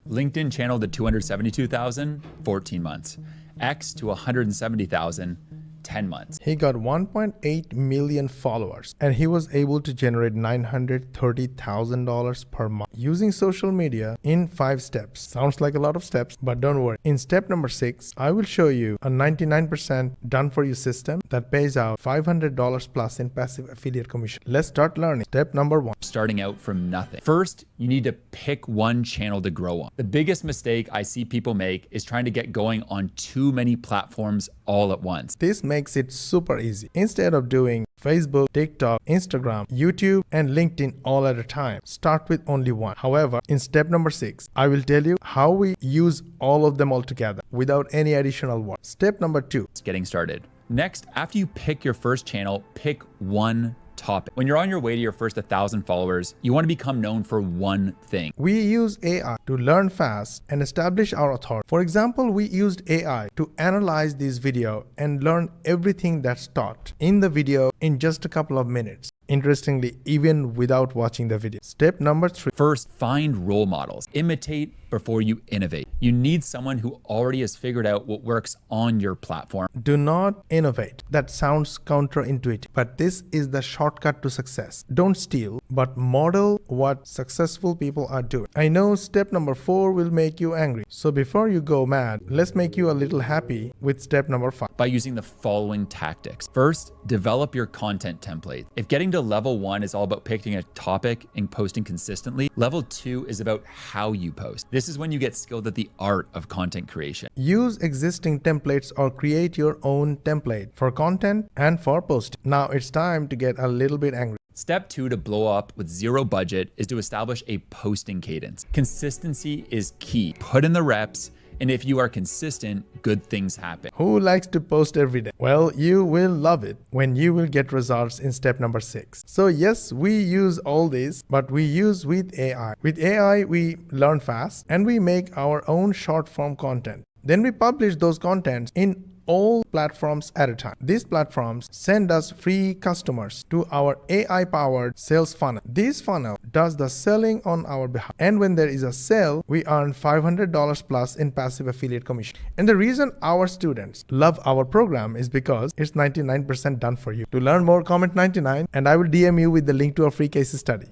LinkedIn channel to 272,000, 14 months. X to 170,000, 10 months. He got 1.8 million followers and he was able to generate $930,000 per month using social media in 5 steps. Sounds like a lot of steps, but don't worry. In step number 6, I will show you a 99% done for you system that pays out $500 plus in passive affiliate commission. Let's start learning. Step number 1. Starting out from nothing. First, you need to pick one channel to grow on. The biggest mistake I see people make is trying to get going on too many platforms all at once. This makes it super easy. Instead of doing Facebook, TikTok, Instagram, YouTube, and LinkedIn all at a time, start with only one. However, in step number 6, I will tell you how we use all of them all together without any additional work. Step number 2. Getting started. Next, after you pick your first channel, pick one topic. When you're on your way to your first 1,000 followers, you want to become known for one thing. We use AI to learn fast and establish our authority. For example, we used AI to analyze this video and learn everything that's taught in the video in just a couple of minutes. Interestingly, even without watching the video. Step number 3. First, find role models. Imitate before you innovate. You need someone who already has figured out what works on your platform. Do not innovate. That sounds counterintuitive, but this is the shortcut to success. Don't steal, but model what successful people are doing. I know step number 4 will make you angry. So before you go mad, let's make you a little happy with step number 5. By using the following tactics. First, develop your content template. If getting to level 1 is all about picking a topic and posting consistently, level 2 is about how you post. This is when you get skilled at the art of content creation. Use existing templates or create your own template for content and for posting. Now it's time to get a little bit angry. Step 2 to blow up with zero budget is to establish a posting cadence. Consistency is key. Put in the reps, and if you are consistent, good things happen. Who likes to post every day? Well, you will love it when you will get results in step number 6. So yes, we use all this, but we use with AI. With AI, we learn fast and we make our own short form content. Then we publish those contents in all platforms at a time. These platforms send us free customers to our AI-powered sales funnel. This funnel does the selling on our behalf. And when there is a sale, we earn $500 plus in passive affiliate commission. And the reason our students love our program is because it's 99% done for you. To learn more, comment 99 and I will DM you with the link to a free case study.